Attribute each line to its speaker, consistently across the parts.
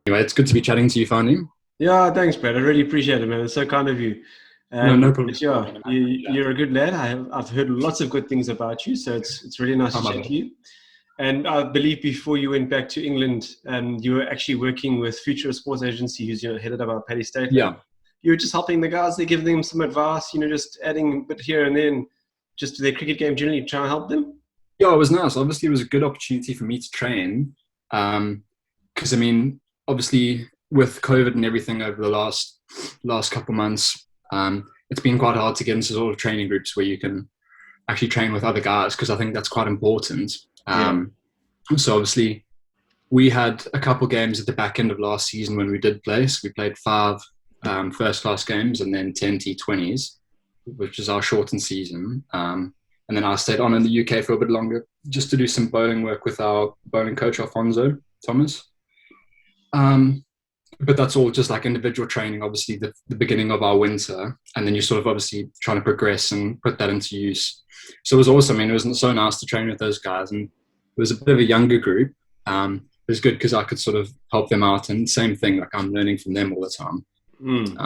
Speaker 1: Anyway, it's good to be chatting to you finally.
Speaker 2: Yeah, thanks, Brad. I really appreciate it, man. It's so kind of you.
Speaker 1: No, no problem.
Speaker 2: But yeah, you're a good lad. I've heard lots of good things about you, so it's really nice
Speaker 1: Oh,
Speaker 2: to
Speaker 1: my
Speaker 2: chat
Speaker 1: bad.
Speaker 2: to you. And I believe before you went back to England, you were actually working with Futura Sports Agency, who's headed up by Paddy Statler.
Speaker 1: Yeah.
Speaker 2: You were just helping the guys, they giving them some advice, just adding a bit here and then, just to their cricket game generally, try and help them.
Speaker 1: Yeah, it was nice. Obviously, it was a good opportunity for me to train. Because obviously with COVID and everything over the last couple months, it's been quite hard to get into sort of training groups where you can actually train with other guys because I think that's quite important.
Speaker 2: Yeah.
Speaker 1: So obviously we had a couple games at the back end of last season when we did play. So we played five first class games and then 10 T20s, which is our shortened season. And then I stayed on in the UK for a bit longer just to do some bowling work with our bowling coach, Alfonso Thomas. But that's all just like individual training, obviously the beginning of our winter. And then you're sort of obviously trying to progress and put that into use. So it was awesome. I mean, it was so nice to train with those guys. And it was a bit of a younger group. It was good because I could sort of help them out. And same thing, like I'm learning from them all the time.
Speaker 2: Mm.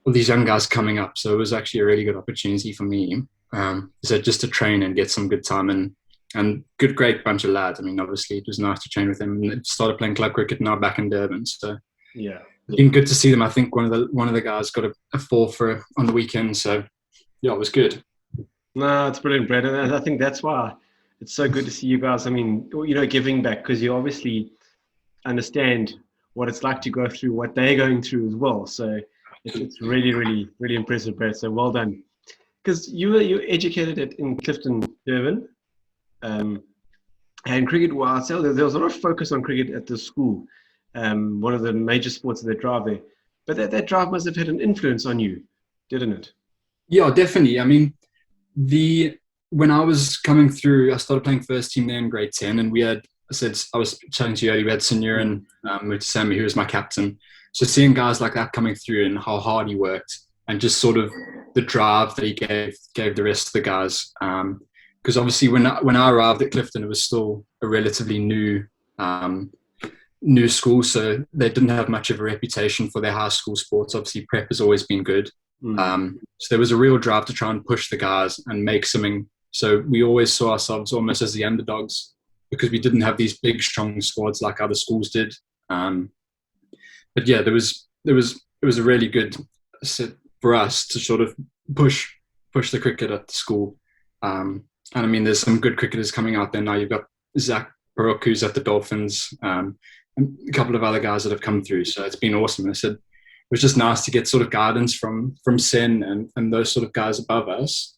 Speaker 1: All these young guys coming up. So it was actually a really good opportunity for me. So just to train and get some good time and great bunch of lads. I mean, obviously it was nice to train with them and started playing club cricket now back in Durban. So
Speaker 2: Yeah.
Speaker 1: it's been good to see them. I think one of the guys got a four for on the weekend. So yeah, it was good.
Speaker 2: No, it's brilliant, Brad. And I think that's why it's so good to see you guys. I mean, giving back because you obviously understand what it's like to go through what they're going through as well. So it's really, really, really impressive, Brad. So well done. Because you educated in Clifton, Durban, and cricket was there was a lot of focus on cricket at the school, one of the major sports that they drive there. But that drive must have had an influence on you, didn't it?
Speaker 1: Yeah, definitely. I mean, when I was coming through, I started playing first team there in grade 10, and I was chatting to you earlier, we had Senior and Sammy, who was my captain. So seeing guys like that coming through and how hard he worked, and just sort of the drive that he gave the rest of the guys. Because obviously when I arrived at Clifton, it was still a relatively new school, so they didn't have much of a reputation for their high school sports. Obviously, prep has always been good. So there was a real drive to try and push the guys and make something. So we always saw ourselves almost as the underdogs because we didn't have these big, strong squads like other schools did. But yeah, it was a really good set for us to sort of push the cricket at the school. And I mean, there's some good cricketers coming out there now. You've got Zach Baruch, who's at the Dolphins, and a couple of other guys that have come through. So it's been awesome. I said it was just nice to get sort of guidance from Sen and those sort of guys above us.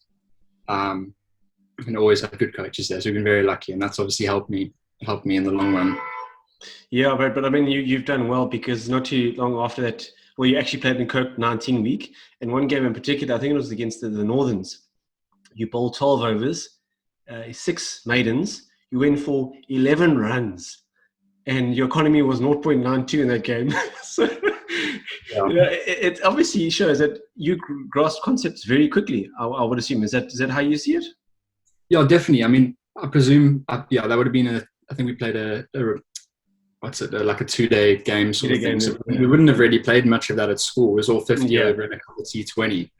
Speaker 1: And always have good coaches there. So we've been very lucky, and that's obviously helped me in the long run.
Speaker 2: Yeah, but I mean, you've done well because not too long after that, well, you actually played in Coke 19 week. And one game in particular, I think it was against the Northerns. You bowled 12 overs, 6 maidens. You went for 11 runs. And your economy was 0.92 in that game. So
Speaker 1: Yeah.
Speaker 2: it obviously shows that you grasp concepts very quickly, I would assume. Is that how you see it?
Speaker 1: Yeah, definitely. I mean, I presume, that would have been I think we played like a 2-day game sort of thing. So we wouldn't have really played much of that at school. It was all 50 over and a couple of T20.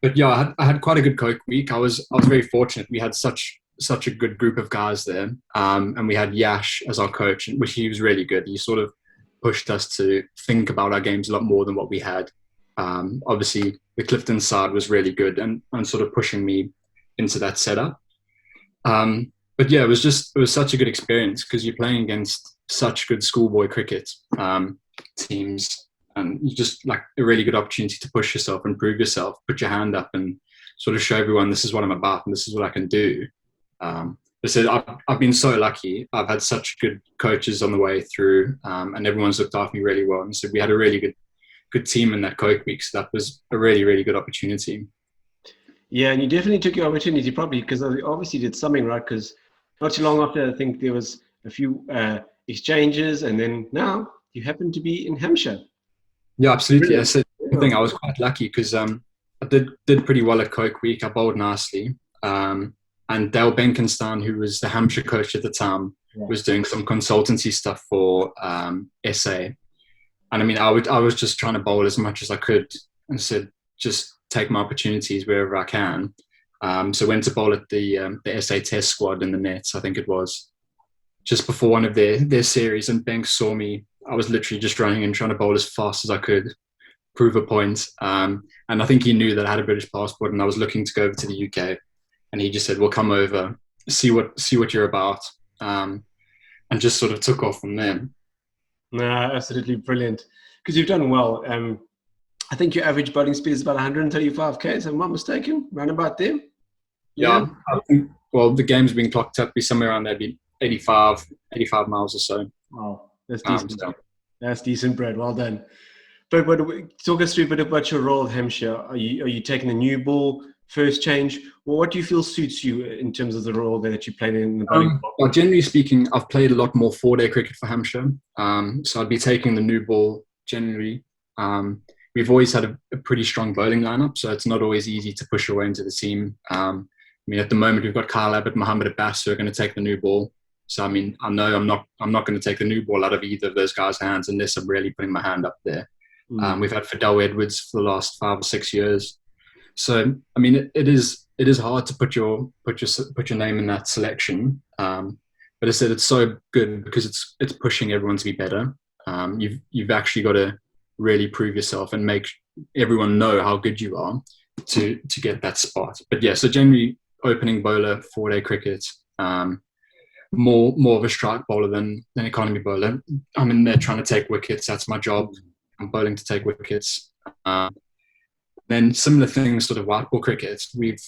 Speaker 1: But yeah, I had quite a good Coke week. I was very fortunate. We had such a good group of guys there. And we had Yash as our coach, which he was really good. He sort of pushed us to think about our games a lot more than what we had. Obviously, the Clifton side was really good and sort of pushing me into that setup. But yeah, it was such a good experience because you're playing against such good schoolboy cricket teams, and you just like a really good opportunity to push yourself and prove yourself, put your hand up and sort of show everyone this is what I'm about and this is what I can do. So I've been so lucky. I've had such good coaches on the way through, and everyone's looked after me really well. And so we had a really good team in that Coke week. So that was a really, really good opportunity.
Speaker 2: Yeah, and you definitely took your opportunity probably because you obviously did something right because not too long after, I think there was a few exchanges, and then now you happen to be in Hampshire.
Speaker 1: Yeah, absolutely.
Speaker 2: Brilliant.
Speaker 1: That's the thing. I was quite lucky because I did pretty well at Coke Week. I bowled nicely. And Dale Benkenstein, who was the Hampshire coach at the time, was doing some consultancy stuff for SA. And I mean, I was just trying to bowl as much as I could and said, just take my opportunities wherever I can. So went to bowl at the SA Test squad in the Nets, I think it was, just before one of their series, and Banks saw me. I was literally just running and trying to bowl as fast as I could, prove a point. And I think he knew that I had a British passport and I was looking to go over to the UK. And he just said, well, come over, see what you're about. And just sort of took off from there.
Speaker 2: No, absolutely brilliant. Because you've done well. I think your average bowling speed is about 135 k's, if I'm not mistaken, round about there.
Speaker 1: Yeah, I think, well, the game's been clocked up be somewhere around there, be 85 miles or so.
Speaker 2: Wow, that's decent. That's decent, Brad. Well done. But talk us through a bit about your role at Hampshire. Are you taking the new ball, first change? Well, what do you feel suits you in terms of the role that you played in the bowling?
Speaker 1: Well, generally speaking, I've played a lot more 4-day cricket for Hampshire. So I'd be taking the new ball generally. We've always had a pretty strong bowling lineup, so it's not always easy to push your way into the team. I mean, at the moment, we've got Kyle Abbott, Mohammed Abbas, who are going to take the new ball. So, I mean, I know I'm not going to take the new ball out of either of those guys' hands unless I'm really putting my hand up there. We've had Fidel Edwards for the last 5 or 6 years. So, I mean, it is hard to put your name in that selection. But I said it's so good because it's pushing everyone to be better. You've actually got to really prove yourself and make everyone know how good you are to get that spot. But yeah, so generally opening bowler, 4-day cricket. More of a strike bowler than economy bowler. I'm in there trying to take wickets. That's my job. I'm bowling to take wickets. Then similar things, sort of white ball cricket. We've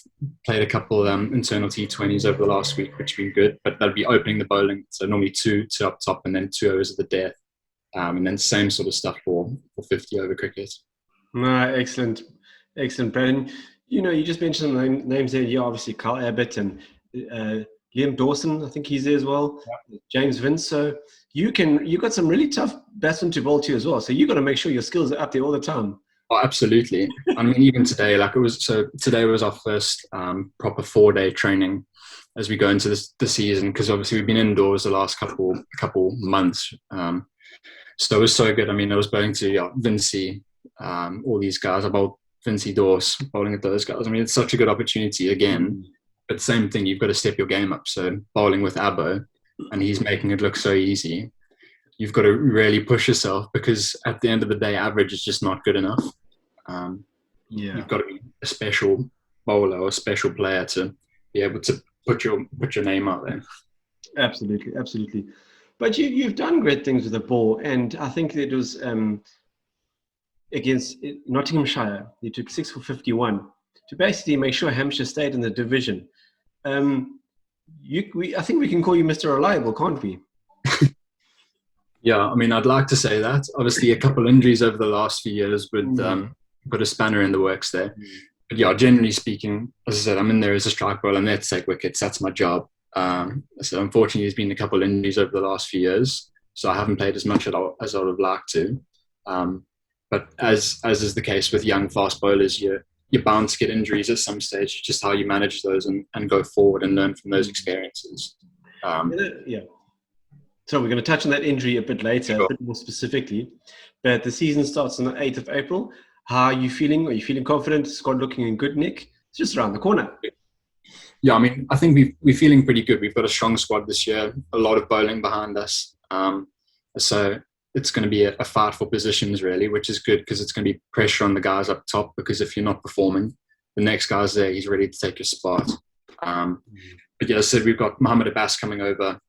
Speaker 1: played a couple internal T20s over the last week, which has been good. But that'd be opening the bowling. So normally two up top and then 2 overs of the death. And then same sort of stuff for 50 over cricket.
Speaker 2: No, excellent, Brad. You just mentioned the names there. Yeah, obviously Kyle Abbott and Liam Dawson, I think he's there as well. Yeah. James Vince. So you've got some really tough batsmen to bowl to as well. So you've got to make sure your skills are up there all the time.
Speaker 1: Oh, absolutely. I mean, even today, today was our first proper 4-day training as we go into the season, because obviously we've been indoors the last couple months. So it was so good. I mean, I was bowling to Vincey, all these guys. I bowled Vincey Dawes, bowling at those guys. I mean, it's such a good opportunity again. But same thing, you've got to step your game up. So bowling with Abbo, and he's making it look so easy. You've got to really push yourself, because at the end of the day, average is just not good enough. You've got to be a special bowler or a special player to be able to put your name out there.
Speaker 2: Absolutely. But you've done great things with the ball, and I think it was against Nottinghamshire. You took 6 for 51 to basically make sure Hampshire stayed in the division. I think we can call you Mr. Reliable, can't we?
Speaker 1: Yeah, I mean, I'd like to say that. Obviously, a couple injuries over the last few years would put a spanner in the works there. But yeah, generally speaking, as I said, I'm in there as a strike bowler. I'm there to take wickets. That's my job. So unfortunately, there's been a couple injuries over the last few years. So I haven't played as much as I would have liked to. But as is the case with young fast bowlers, you're bound to get injuries at some stage. It's just how you manage those and go forward and learn from those experiences.
Speaker 2: Yeah. So we're going to touch on that injury a bit later, sure, a bit more specifically. But the season starts on the 8th of April. How are you feeling? Are you feeling confident? Squad looking in good nick? It's just around the corner.
Speaker 1: Yeah, I mean, I think we're feeling pretty good. We've got a strong squad this year, a lot of bowling behind us. So it's going to be a fight for positions, really, which is good, because it's going to be pressure on the guys up top, because if you're not performing, the next guy's there, he's ready to take your spot. But yeah, as I said, we've got Mohammed Abbas coming over.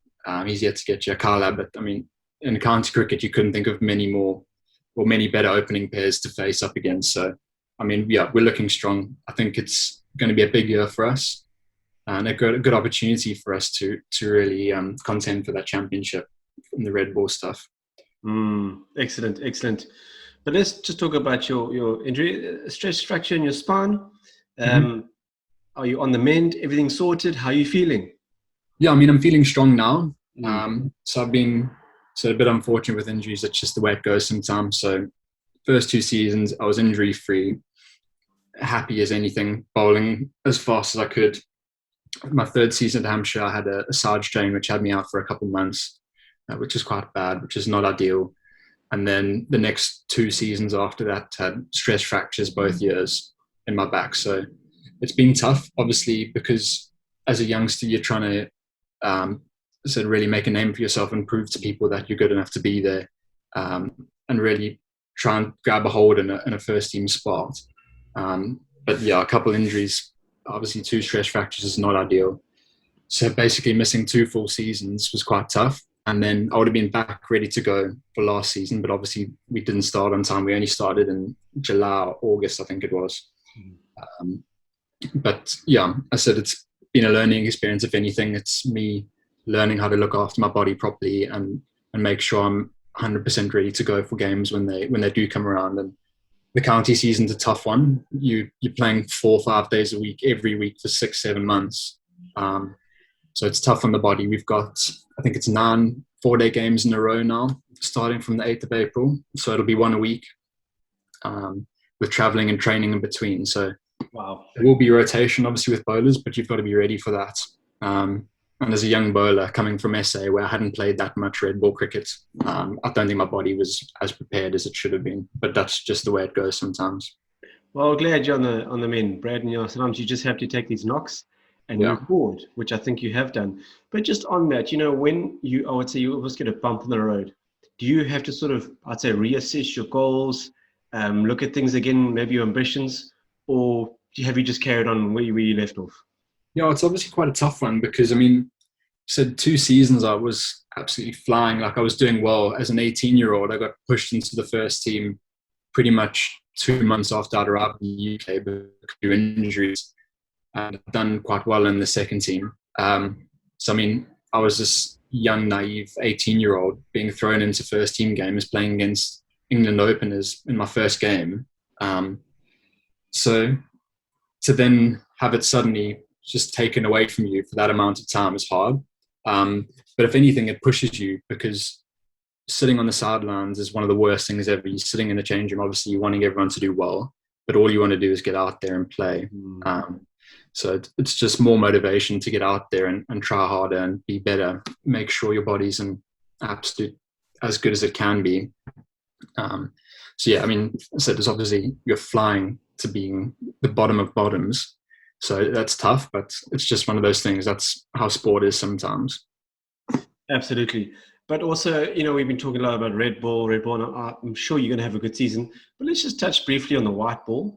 Speaker 1: He's yet to get you. Kyle Abbott. I mean, in county cricket, you couldn't think of many better opening pairs to face up against. So, I mean, yeah, we're looking strong. I think it's going to be a big year for us, and a good opportunity for us to really contend for that championship in the red ball stuff.
Speaker 2: Excellent. But let's just talk about your injury. Stress fracture in your spine. Are you on the mend? Everything sorted? How are you feeling?
Speaker 1: Yeah, I mean, I'm feeling strong now. So I've been a bit unfortunate with injuries. It's just the way it goes sometimes. So first 2 seasons, I was injury-free, happy as anything, bowling as fast as I could. my third season at Hampshire, I had a side strain which had me out for a couple of months, which is quite bad, which is not ideal. And then the next 2 seasons after that had stress fractures both years in my back. So it's been tough, obviously, because as a youngster, you're trying to really make a name for yourself and prove to people that you're good enough to be there, and really try and grab a hold in a first team spot. But yeah, a couple injuries, obviously 2 stress fractures is not ideal. So basically missing 2 full seasons was quite tough. And then I would have been back ready to go for last season, but obviously we didn't start on time. We only started in July or August, I think it was. But yeah, I said it's been a learning experience. If anything, it's me learning how to look after my body properly and make sure I'm 100% ready to go for games when they do come around. And the county season's a tough one. You're playing 4 or 5 days a week, every week for 6-7 months. So it's tough on the body. We've got, I think it's 9 4-day games in a row now, starting from the 8th of April. So it'll be 1 a week, with traveling and training in between. So
Speaker 2: wow,
Speaker 1: there will be rotation, obviously, with bowlers, but you've got to be ready for that. And as a young bowler coming from SA, where I hadn't played that much red ball cricket, I don't think my body was as prepared as it should have been. But that's just the way it goes sometimes.
Speaker 2: well, glad you're on the mend, Brad. And sometimes you just have to take these knocks and move forward, which I think you have done. But just on that, when I would say you always get a bump in the road, do you have to sort of, I'd say, reassess your goals, look at things again, maybe your ambitions, or have you just carried on where you left off?
Speaker 1: Yeah, it's obviously quite a tough one because, I mean, so 2 seasons I was absolutely flying. Like, I was doing well as an 18-year-old. I got pushed into the first team pretty much 2 months after I'd arrived in the UK because of injuries. And I've done quite well in the second team. So, I mean, I was this young, naive 18-year-old being thrown into first team games, playing against England openers in my first game. So to then have it suddenly just taken away from you for that amount of time is hard. But if anything, it pushes you, because sitting on the sidelines is one of the worst things ever. You're sitting in the change room, obviously you're wanting everyone to do well, but all you want to do is get out there and play. So it's just more motivation to get out there and try harder and be better. Make sure your body's in absolute as good as it can be. So yeah, I mean, so there's obviously you're flying to being the bottom of bottoms. So that's tough, but it's just one of those things. That's how sport is sometimes.
Speaker 2: Absolutely. But also, we've been talking a lot about red ball, and I'm sure you're going to have a good season. But let's just touch briefly on the white ball.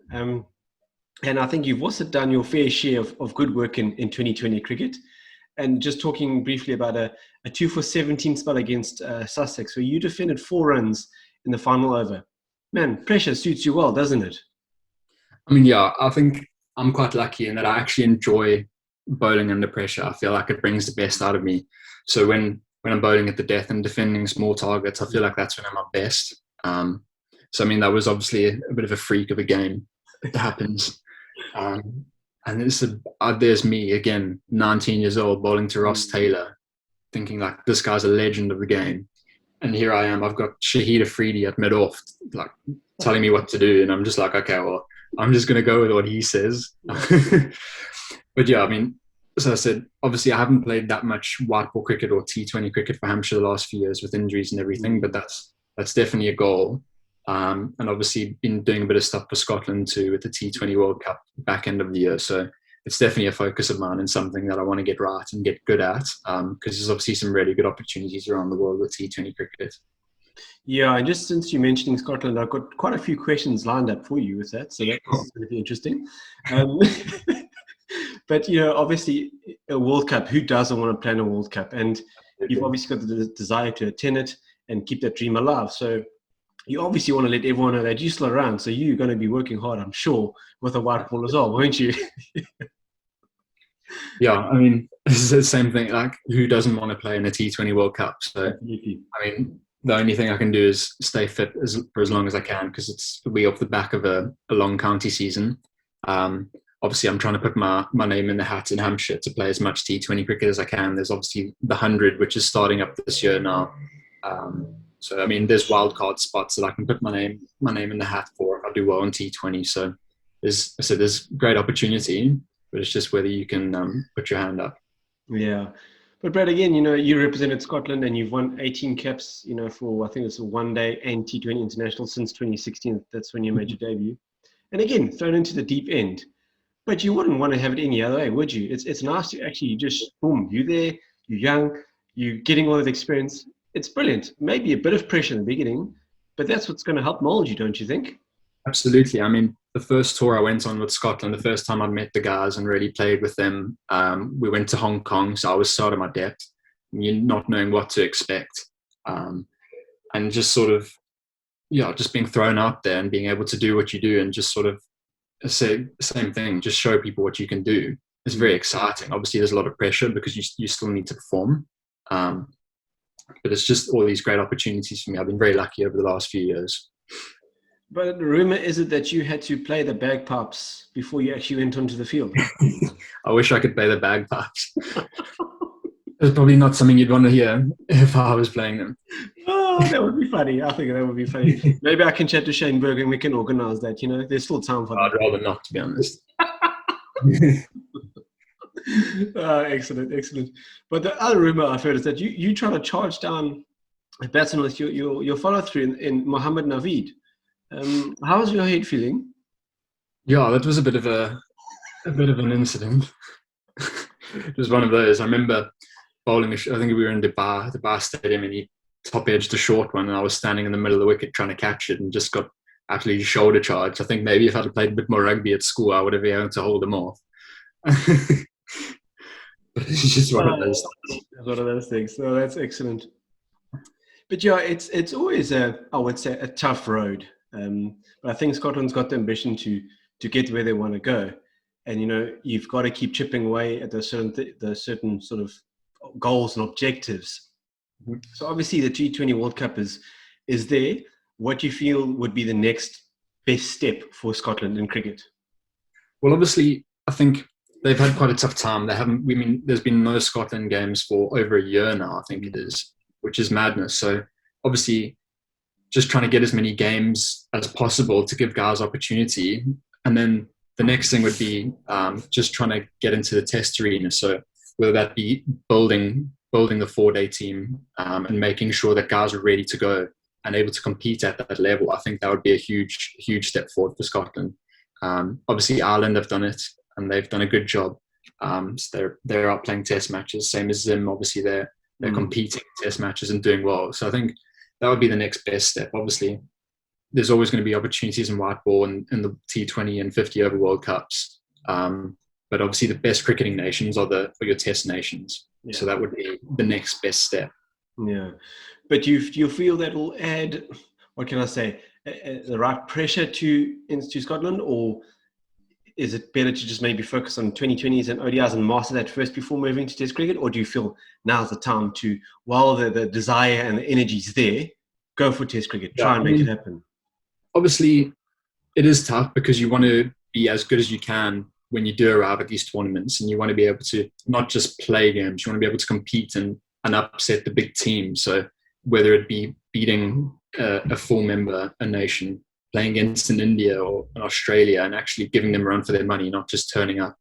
Speaker 2: And I think you've also done your fair share of good work in 2020 cricket. And just talking briefly about a 2 for 17 spell against Sussex, where you defended 4 runs in the final over. Man, pressure suits you well, doesn't it?
Speaker 1: I mean, yeah, I think I'm quite lucky in that I actually enjoy bowling under pressure. I feel like it brings the best out of me. So when I'm bowling at the death and defending small targets, I feel like that's when I'm at best. So, I mean, that was obviously a bit of a freak of a game. It happens. And there's me again, 19 years old, bowling to Ross Taylor, thinking like, this guy's a legend of the game. And here I am, I've got Shahid Afridi at mid-off, like telling me what to do. And I'm just like, okay, well, I'm just going to go with what he says. But yeah, I mean, as I said, obviously I haven't played that much white ball cricket or T20 cricket for Hampshire the last few years with injuries and everything, but that's definitely a goal. And obviously been doing a bit of stuff for Scotland too with the T20 World Cup back end of the year. So it's definitely a focus of mine and something that I want to get right and get good at, because there's obviously some really good opportunities around the world with T20 cricket.
Speaker 2: Yeah, and just since you're mentioning Scotland, I've got quite a few questions lined up for you with that, so that's going to be interesting. But, obviously a World Cup, who doesn't want to play in a World Cup? And you've obviously got the desire to attend it and keep that dream alive. So you obviously want to let everyone know that you're still around. So you're going to be working hard, I'm sure, with a white ball as well, won't you?
Speaker 1: Yeah, I mean, this is the same thing. Like, who doesn't want to play in a T20 World Cup? So,
Speaker 2: Absolutely.
Speaker 1: I mean, the only thing I can do is stay fit for as long as I can, because it'll be off the back of a long county season. Obviously, I'm trying to put my name in the hat in Hampshire to play as much T20 cricket as I can. There's obviously the 100, which is starting up this year now. So, I mean, there's wildcard spots that I can put my name in the hat for if I do well in T20. So there's great opportunity. but it's just whether you can put your hand up.
Speaker 2: Yeah. But Brad, again, you represented Scotland and you've won 18 caps, for I think it's a one-day and T20 international since 2016. That's when you made your debut. And again, thrown into the deep end. But you wouldn't want to have it any other way, would you? It's nice to actually just, boom, you're there, you're young, you're getting all that experience. It's brilliant. Maybe a bit of pressure in the beginning, but that's what's going to help mold you, don't you think?
Speaker 1: Absolutely. I mean, the first tour I went on with Scotland, the first time I met the guys and really played with them, we went to Hong Kong, so I was so out of my depth, not knowing what to expect, and just sort of, just being thrown out there and being able to do what you do and just sort of say the same thing, just show people what you can do. It's very exciting. Obviously, there's a lot of pressure because you still need to perform, but it's just all these great opportunities for me. I've been very lucky over the last few years.
Speaker 2: But the rumor is it that you had to play the bagpipes before you actually went onto the field?
Speaker 1: I wish I could play the bagpipes. It's probably not something you'd want to hear if I was playing them.
Speaker 2: Oh, that would be funny. I think that would be funny. Maybe I can chat to Shane Berg and we can organise that. There's still time for that.
Speaker 1: I'd rather not, to be honest.
Speaker 2: Excellent. But the other rumor I've heard is that you try to charge down a batsman with your follow through in Mohammed Naveed. How was your head feeling?
Speaker 1: Yeah, that was a bit of an incident. It was one of those. I remember bowling. I think we were in the Bar Stadium, and he top edged a short one, and I was standing in the middle of the wicket trying to catch it, and just got absolutely shoulder charged. I think maybe if I'd played a bit more rugby at school, I would have been able to hold them off. But it's just one of those things.
Speaker 2: One of those things. So that's excellent. But yeah, it's always I would say a tough road. But I think Scotland's got the ambition to get where they want to go, and you've got to keep chipping away at the certain sort of goals and objectives. Mm-hmm. So obviously the T20 World Cup is there. What do you feel would be the next best step for Scotland in cricket?
Speaker 1: Well, obviously, I think they've had quite a tough time. There's been no Scotland games for over a year now, I think it is, which is madness. So obviously, just trying to get as many games as possible to give guys opportunity. And then the next thing would be just trying to get into the test arena. So whether that be building the 4-day team and making sure that guys are ready to go and able to compete at that level, I think that would be a huge, huge step forward for Scotland. Obviously, Ireland have done it, and they've done a good job. So they're out playing test matches, same as Zim. Obviously, they're competing in test matches and doing well. So I think that would be the next best step. Obviously, there's always going to be opportunities in white ball and in the T20 and 50 over World Cups. But obviously, the best cricketing nations are your test nations. Yeah. So that would be the next best step.
Speaker 2: Yeah, but you feel that will add, what can I say, the right pressure to Scotland, or is it better to just maybe focus on 2020s and ODIs and master that first before moving to Test cricket? Or do you feel now's the time to, while the desire and the energy is there, go for Test cricket, try and make it happen?
Speaker 1: Obviously, it is tough because you want to be as good as you can when you do arrive at these tournaments, and you want to be able to not just play games, you want to be able to compete and upset the big team. So whether it be beating a full member, a nation, playing against an India or an Australia and actually giving them a run for their money, not just turning up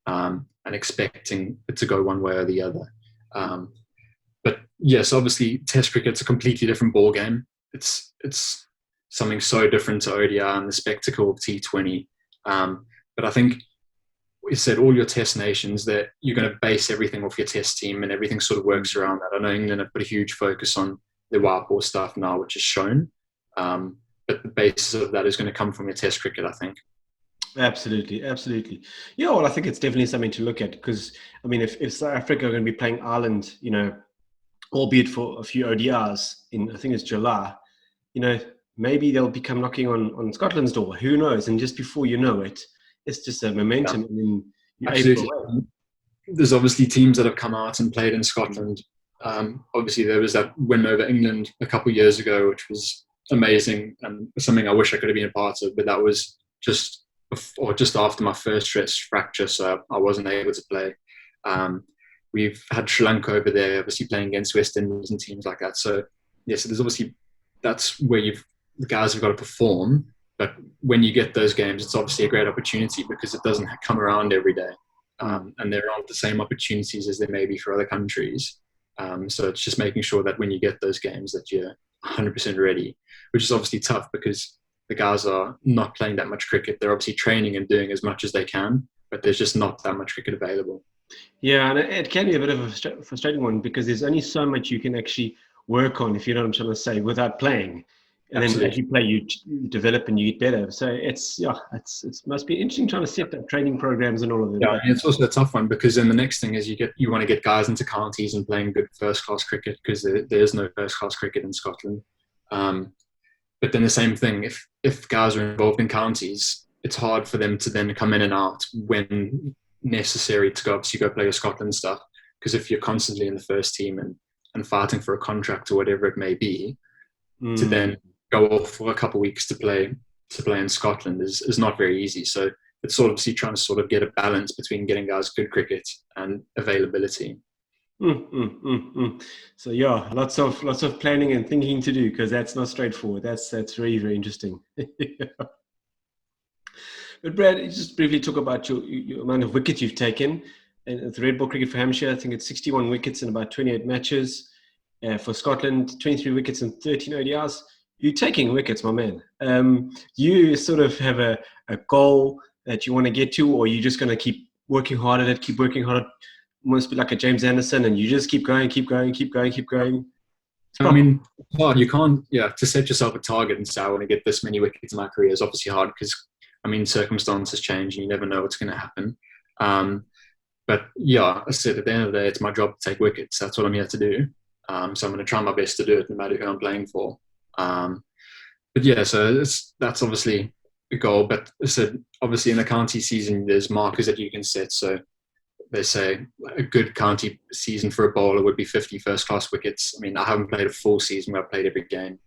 Speaker 1: and expecting it to go one way or the other. But yes, obviously Test cricket's a completely different ball game. It's something so different to ODI and the spectacle of T20. But I think we said all your Test nations, that you're going to base everything off your Test team, and everything sort of works around that. I know England have put a huge focus on the white ball stuff now, which is shown. But the basis of that is going to come from your Test cricket, I think.
Speaker 2: Absolutely. Yeah, well, I think it's definitely something to look at, because, I mean, if South Africa are going to be playing Ireland, albeit for a few ODIs in, I think it's July, maybe they'll become knocking on Scotland's door. Who knows? And just before you know it, it's just a momentum. Yeah. And you're
Speaker 1: absolutely. There's obviously teams that have come out and played in Scotland. Obviously, there was that win over England a couple of years ago, which was amazing and something I wish I could have been a part of. But that was just after my first stress fracture, so I wasn't able to play. We've had Sri Lanka over there, obviously playing against West Indies and teams like that. So yes, there's obviously, that's where the guys have got to perform. But when you get those games, it's obviously a great opportunity because it doesn't come around every day. and there aren't the same opportunities as there may be for other countries. So it's just making sure that when you get those games that you're 100% ready, which is obviously tough because the guys are not playing that much cricket. They're obviously training and doing as much as they can, but there's just not that much cricket available.
Speaker 2: Yeah, and it can be a bit of a frustrating one because there's only so much you can actually work on, if you know what I'm trying to say, without playing. And
Speaker 1: Absolutely.
Speaker 2: then as you play, you develop and you get better. So it must be interesting trying to set up training programs and all of that.
Speaker 1: Yeah, and it's also a tough one because then the next thing is you want to get guys into counties and playing good first class cricket because there is no first class cricket in Scotland. But then the same thing, if guys are involved in counties, it's hard for them to then come in and out when necessary to go play your Scotland stuff. Because if you're constantly in the first team and fighting for a contract or whatever it may be, to then go off for a couple of weeks to play in Scotland is not very easy. So it's sort of obviously trying to sort of get a balance between getting guys good cricket and availability.
Speaker 2: So yeah, lots of planning and thinking to do because that's not straightforward. That's very, very interesting. But Brad, just briefly talk about your amount of wickets you've taken. And the Red Ball Cricket for Hampshire, I think it's 61 wickets in about 28 matches. For Scotland, 23 wickets in 13 ODIs. You're taking wickets, my man. You sort of have a goal that you want to get to, or you're just going to keep working hard at it, almost be like a James Anderson, and you just keep going.
Speaker 1: I mean, it's hard. You can't, to set yourself a target and say, I want to get this many wickets in my career is obviously hard because, I mean, circumstances change and you never know what's going to happen. But yeah, I said at the end of the day, it's my job to take wickets. That's what I'm here to do. So I'm going to try my best to do it no matter who I'm playing for. But yeah, so that's obviously a goal. But I said, obviously in the county season, there's markers that you can set. So they say a good county season for a bowler would be 50 first-class wickets. I mean, I haven't played a full season where I've played every game.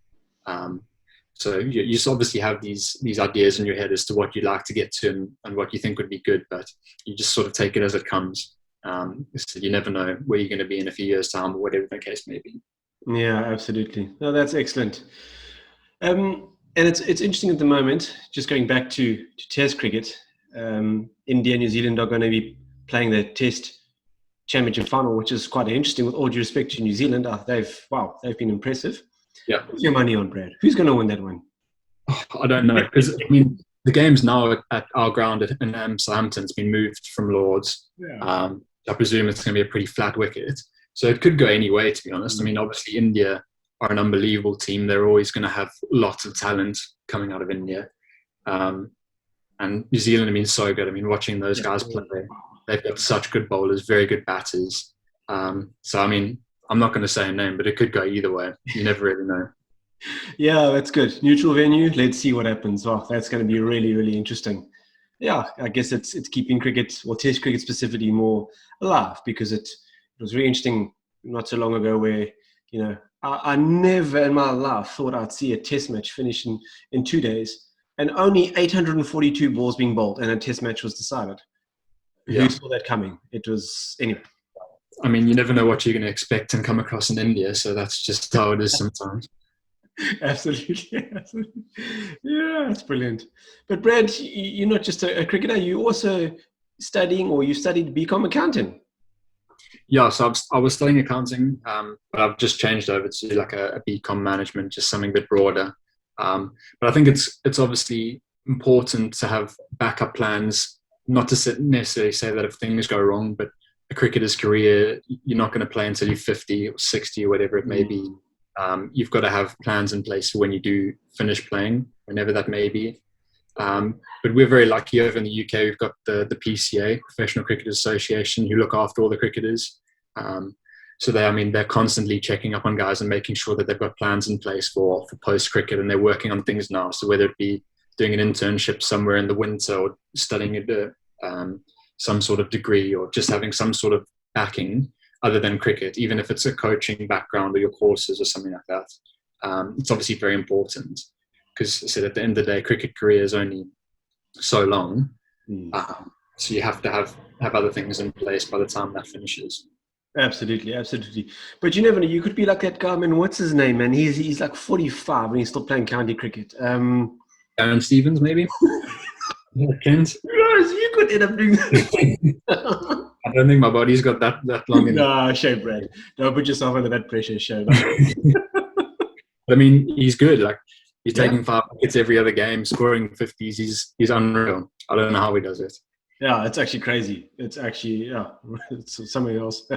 Speaker 1: So you just obviously have these ideas in your head as to what you'd like to get to and what you think would be good, but you just sort of take it as it comes. So you never know where you're going to be in a few years' time or whatever the case may be.
Speaker 2: Yeah, absolutely. No, that's excellent. And it's interesting at the moment, just going back to Test cricket, India and New Zealand are going to be playing the Test Championship final, which is quite interesting. With all due respect to New Zealand, they've been impressive.
Speaker 1: Yeah.
Speaker 2: What's your money on, Brad? Who's going to win that one?
Speaker 1: I don't know because I mean the game's now at our ground in Southampton. It's been moved from Lords. Yeah. I presume it's going to be a pretty flat wicket, so it could go any way. To be honest, I mean obviously India are an unbelievable team. They're always going to have lots of talent coming out of India, and New Zealand have been so good. I mean watching those guys play, they've got such good bowlers, very good batters. So I mean. I'm not going to say a name, but it could go either way. You never really know.
Speaker 2: Yeah, that's good. Neutral venue. Let's see what happens. Oh, that's going to be really, really interesting. Yeah, I guess it's keeping cricket, or Test cricket specifically, more alive because it was really interesting not so long ago where, you know, I never in my life thought I'd see a Test match finish in 2 days and only 842 balls being bowled and a Test match was decided. Yeah. Who saw that coming? It was, anyway.
Speaker 1: I mean, you never know what you're going to expect and come across in India, so that's just how it is sometimes.
Speaker 2: Absolutely. Yeah, that's brilliant. But Brad, you're not just a cricketer, you also studying, or you studied BCom accounting.
Speaker 1: Yeah, so I was studying accounting, but I've just changed over to like a BCom management, just something a bit broader. But I think it's obviously important to have backup plans, not to necessarily say that if things go wrong, but a cricketer's career, you're not going to play until you're 50 or 60 or whatever it may be. You've got to have plans in place for when you do finish playing, whenever that may be. But we're very lucky over in the UK. We've got the PCA, Professional Cricket Association, who look after all the cricketers. So they're constantly checking up on guys and making sure that they've got plans in place for post-cricket, and they're working on things now. So whether it be doing an internship somewhere in the winter or studying some sort of degree or just having some sort of backing other than cricket, even if it's a coaching background or your courses or something like that. It's obviously very important because at the end of the day, cricket career is only so long. So you have to have other things in place by the time that finishes.
Speaker 2: Absolutely. But you never know. You could be like that guy, man. What's his name, man? He's like 45 and he's still playing county cricket.
Speaker 1: Aaron Stevens, maybe? Kent,
Speaker 2: Guys, you could end up doing that.
Speaker 1: I don't think my body's got that long in it.
Speaker 2: Nah, shame, Brad. Don't put yourself under that pressure, shame.
Speaker 1: I mean, he's good. Like he's
Speaker 2: Yeah.
Speaker 1: taking 5 wickets every other game, scoring 50s. He's unreal. I don't know how he does it.
Speaker 2: Yeah, it's actually crazy. It's actually, yeah, it's something else.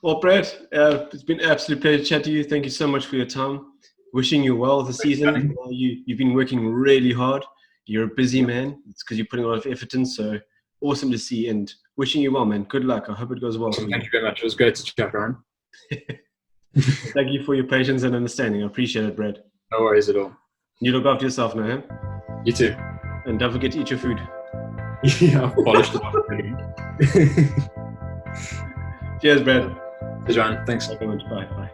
Speaker 2: Well, Brad, it's been an absolute pleasure to chat to you. Thank you so much for your time. Wishing you well this season. You've been working really hard. You're a busy man. It's because you're putting a lot of effort in. So awesome to see, and wishing you well, man. Good luck. I hope it goes well for you.
Speaker 1: Thank you very much. It was great to chat, Ryan.
Speaker 2: Thank you for your patience and understanding. I appreciate it, Brad.
Speaker 1: No worries at all.
Speaker 2: You look after yourself now, eh?
Speaker 1: You too.
Speaker 2: And don't forget to eat your food.
Speaker 1: Yeah, I've polished it up.
Speaker 2: Cheers, Brad.
Speaker 1: Cheers, Ryan. Thanks.
Speaker 2: Thank you very much. Bye. Bye.